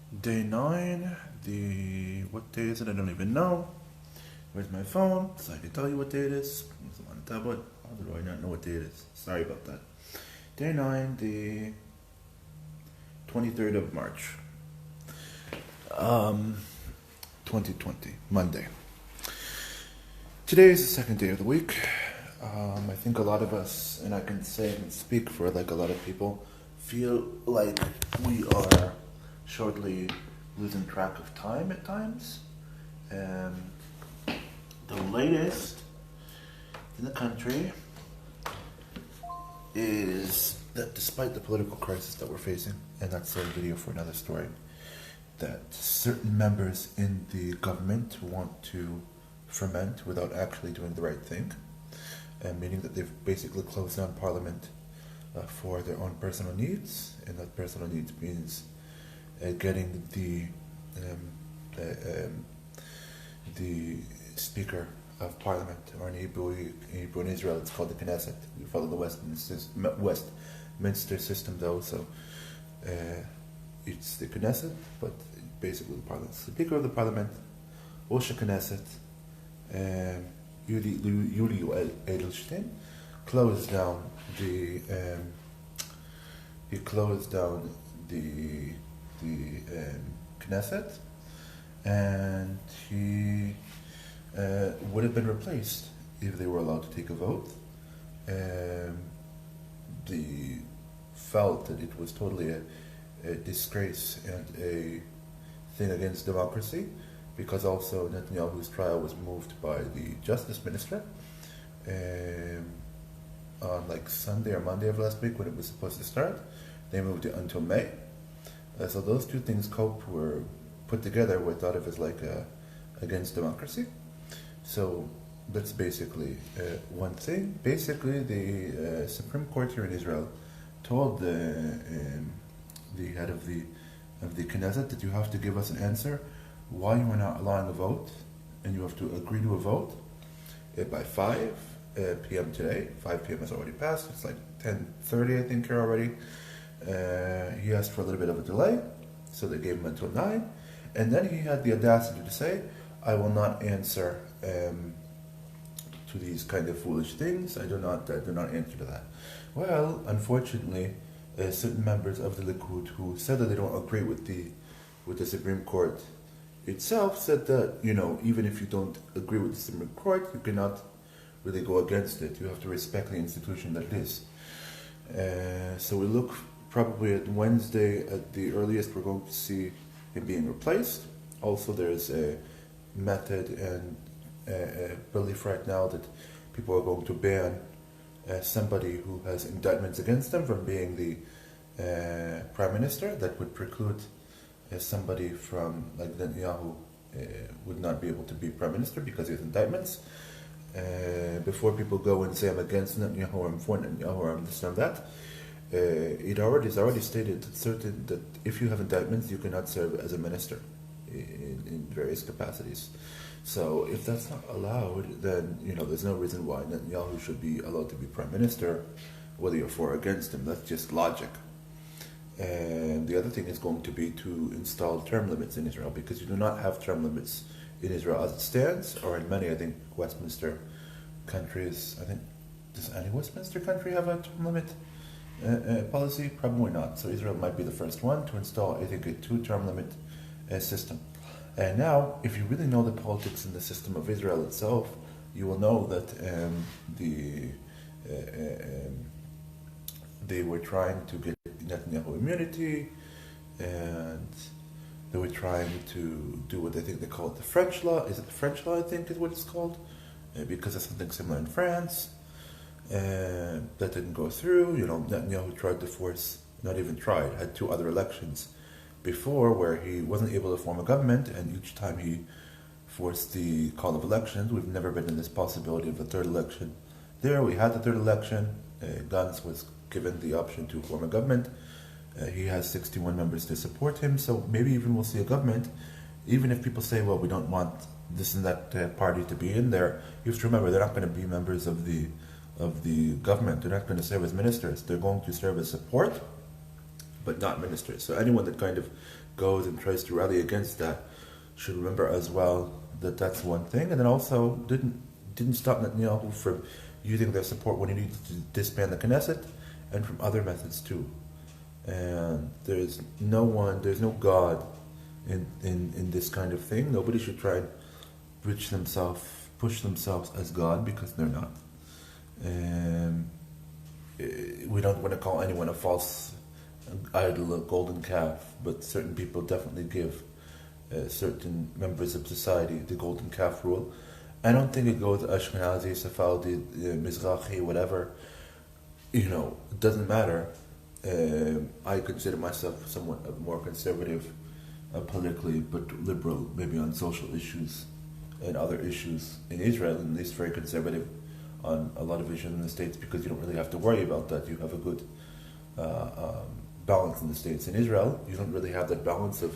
Day 9, what day is it? I don't even know. Where's my phone? So I can tell you what day it is. It's on the tablet. How do I not know what day it is? Sorry about that. Day 9, the 23rd of March. 2020, Monday. Today is the second day of the week. I think a lot of us, and I can say and speak for like a lot of people, feel like we are shortly losing track of time at times. The latest in the country is that despite the political crisis that we're facing, and that's a video for another story, that certain members in the government want to ferment without actually doing the right thing, meaning that they've basically closed down parliament for their own personal needs, and that personal needs means getting the speaker of parliament, or in Hebrew in Israel it's called the Knesset. We follow the Westminster system though, so it's the Knesset, but basically the parliament. Speaker of the parliament, Rosh Knesset, Yuli Edelstein, closed down the Knesset, and he would have been replaced if they were allowed to take a vote. They felt that it was totally a disgrace and a thing against democracy, because also Netanyahu's trial was moved by the justice minister on like Sunday or Monday of last week when it was supposed to start. They moved it until May. So those two things were put together were thought of as like against democracy. So that's basically one thing. Basically, the Supreme Court here in Israel told the head of the Knesset that you have to give us an answer why you are not allowing a vote, and you have to agree to a vote by 5 p.m. today. 5 p.m. has already passed. It's like 10:30, I think, here already. He asked for a little bit of a delay, so they gave him until 9, and then he had the audacity to say, I will not answer to these kind of foolish things. I do not answer to that. Well, unfortunately, certain members of the Likud who said that they don't agree with the Supreme Court itself said that, even if you don't agree with the Supreme Court, you cannot really go against it. You have to respect the institution that it is. So we look probably at Wednesday at the earliest we're going to see him being replaced. Also, there's a method and a belief right now that people are going to ban somebody who has indictments against them from being the prime minister. That would preclude somebody from like Netanyahu would not be able to be prime minister because he has indictments. Before people go and say I'm against Netanyahu or I'm for Netanyahu or I'm this or that, it's already stated that if you have indictments, you cannot serve as a minister in various capacities. So if that's not allowed, then there's no reason why Netanyahu should be allowed to be prime minister, whether you're for or against him. That's just logic. And the other thing is going to be to install term limits in Israel, because you do not have term limits in Israel as it stands, or in many, I think, Westminster countries. I think, does any Westminster country have a term limit policy? Probably not. So Israel might be the first one to install, I think, a 2-term limit system. And now, if you really know the politics in the system of Israel itself, you will know that they were trying to get Netanyahu immunity, and they were trying to do what I think they call it the French law. Is it the French law, I think is what it's called? Because it's something similar in France. That didn't go through. Netanyahu tried to force, not even tried, had 2 other elections before where he wasn't able to form a government, and each time he forced the call of elections. We've never been in this possibility of a 3rd election. There we had the 3rd election. Gantz was given the option to form a government. He has 61 members to support him, so maybe even we'll see a government. Even if people say, well, we don't want this and that party to be in there, you have to remember they're not going to be members of the government. They're not going to serve as ministers. They're going to serve as support but not ministers. So anyone that kind of goes and tries to rally against that should remember as well that that's one thing, and then also didn't stop Netanyahu from using their support when he needed to disband the Knesset, and from other methods too. And there's no God in this kind of thing. Nobody should try and push themselves as God, because they're not. And we don't want to call anyone a false idol, a golden calf, but certain people definitely give certain members of society the golden calf rule. I don't think it goes Ashkenazi, Sephardi, Mizrahi, whatever. It doesn't matter. I consider myself somewhat more conservative politically, but liberal maybe on social issues and other issues in Israel, and at least very conservative on a lot of issues in the States, because you don't really have to worry about that. You have a good balance in the States. In Israel, you don't really have that balance of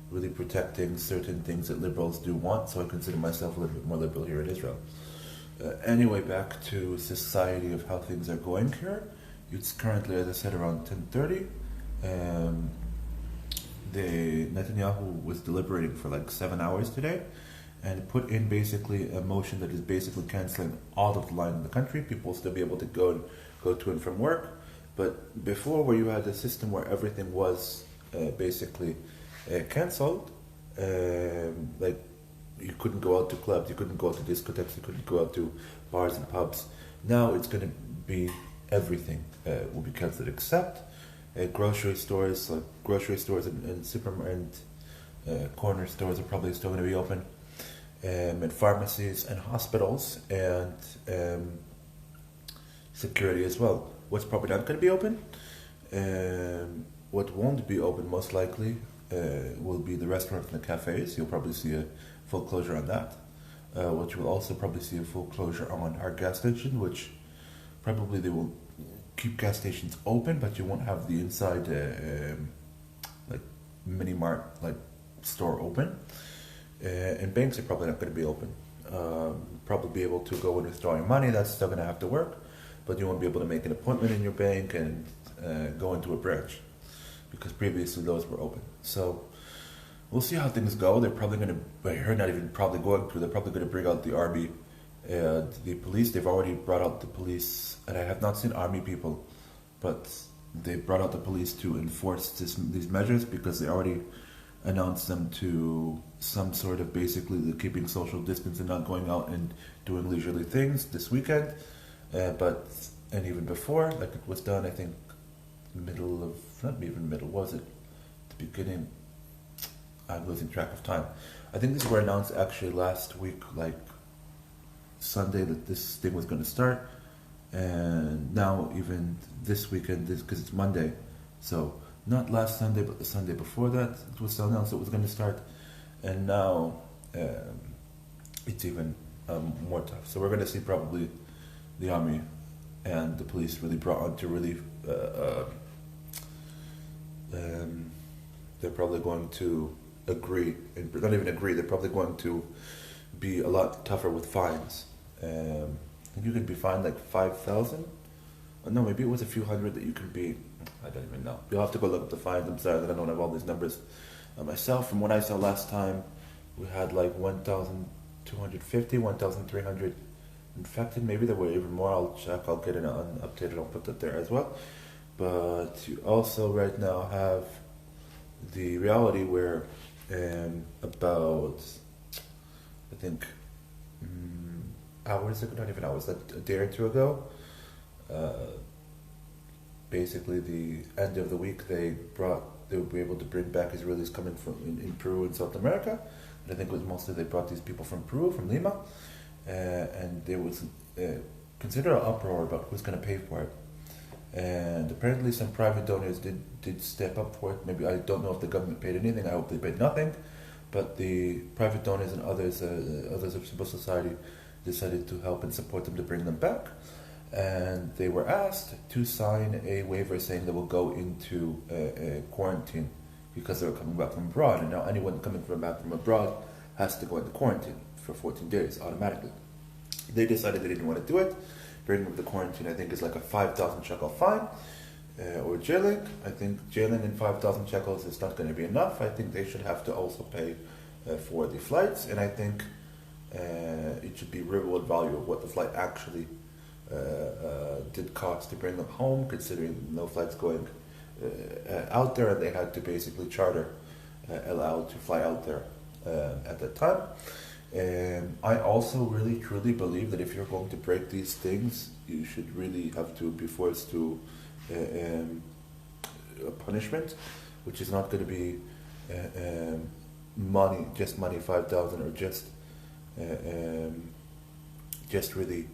really protecting certain things that liberals do want, so I consider myself a little bit more liberal here in Israel. Anyway, back to society of how things are going here. It's currently, as I said, around 10:30. Netanyahu was deliberating for like 7 hours today, and put in basically a motion that is basically canceling all of the line in the country. People will still be able to go to and from work, but before, where you had a system where everything was basically cancelled, like you couldn't go out to clubs, you couldn't go out to discotheques, you couldn't go out to bars and pubs. Now it's going to be everything will be cancelled, except grocery stores, like grocery stores and supermarkets and corner stores are probably still going to be open, and pharmacies and hospitals and security as well. What's probably not going to be open, what won't be open most likely will be the restaurants and the cafes. You'll probably see a full closure on that. Which will also probably see a full closure on our gas station, which probably they will keep gas stations open, but you won't have the inside like mini mart like store open. And banks are probably not going to be open. Probably be able to go and withdraw your money. That's still going to have to work, but you won't be able to make an appointment in your bank and go into a branch, because previously those were open. So we'll see how things go. They're probably going to, I heard not even probably going to, they're probably going to bring out the army and the police. They've already brought out the police, and I have not seen army people, but they brought out the police to enforce these measures, because they already announced them to some sort of basically the keeping social distance and not going out and doing leisurely things this weekend. And even before, like it was done, I think, not even middle, was it? The beginning, I'm losing track of time. I think these were announced actually last week, like Sunday, that this thing was going to start. And now even this weekend, because it's Monday, so not last Sunday, but the Sunday before that, it was announced it was going to start. And now it's even more tough. So we're going to see probably the army and the police really brought on to relief. They're probably going to agree, and not even agree, they're probably going to be a lot tougher with fines. And you can be fined like 5,000. No, maybe it was a few hundred that you can be. I don't even know. You'll have to go look up the fines. I'm sorry that I don't have all these numbers myself. From what I saw last time, we had like 1,250, 1,300 infected. Maybe there were even more. I'll check. I'll get it updated. I'll put that there as well. But you also right now have the reality where about, I think, hours ago, not even hours, like a day or two ago, basically the end of the week they will be able to bring back Israelis coming from in Peru and South America. And I think it was mostly they brought these people from Peru, from Lima, and there was considerable uproar about who's going to pay for it. And apparently some private donors did step up for it. Maybe, I don't know if the government paid anything. I hope they paid nothing. But the private donors and others of civil society decided to help and support them to bring them back. And they were asked to sign a waiver saying they will go into a quarantine because they were coming back from abroad. And now anyone coming back from abroad has to go into quarantine for 14 days automatically. They decided they didn't want to do it. Bringing up the quarantine, I think, is like a 5,000 shekel fine. or jailing. I think jailing in 5,000 shekels is not going to be enough. I think they should have to also pay for the flights, and I think it should be real value of what the flight actually did cost to bring them home, considering no flights going out there, and they had to basically charter El Al to fly out there at that time. And I also really truly believe that if you're going to break these things, you should really have to be forced to a punishment, which is not going to be money, 5,000, or just really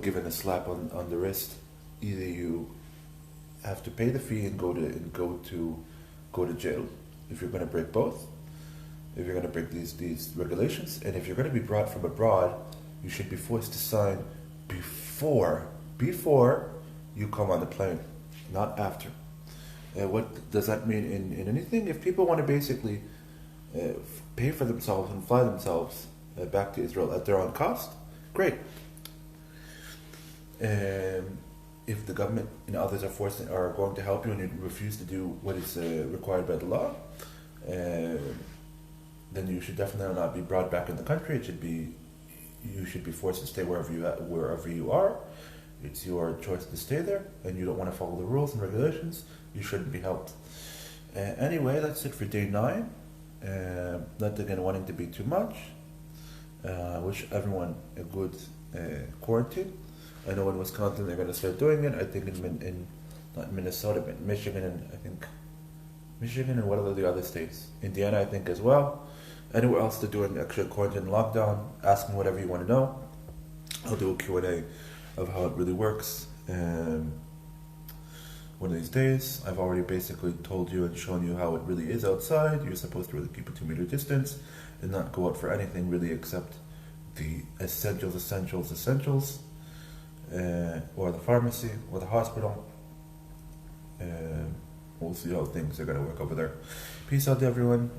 given a slap on the wrist. Either you have to pay the fee and go to jail if you're going to break both. If you're going to break these regulations, and if you're going to be brought from abroad, you should be forced to sign before you come on the plane, not after. What does that mean in anything? If people want to basically pay for themselves and fly themselves back to Israel at their own cost, great. If the government and others are going to help you and you refuse to do what is required by the law, then you should definitely not be brought back in the country. You should be forced to stay wherever you are. It's your choice to stay there, and you don't want to follow the rules and regulations, you shouldn't be helped. Anyway, that's it for day 9. Not again wanting to be too much. Wish everyone a good quarantine. I know in Wisconsin they're going to start doing it. I think in not Minnesota, but Michigan, and I think Michigan and what are the other states? Indiana, I think, as well. Anywhere else they're doing extra quarantine lockdown. Ask me whatever you want to know. I'll do a Q&A of how it really works. One of these days, I've already basically told you and shown you how it really is outside. You're supposed to really keep a 2-meter distance and not go out for anything really except the essentials, or the pharmacy, or the hospital. We'll see how things are going to work over there. Peace out to everyone.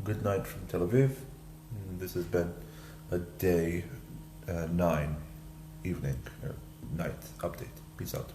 Good night from Tel Aviv. This has been a day 9 evening or night update. Peace out.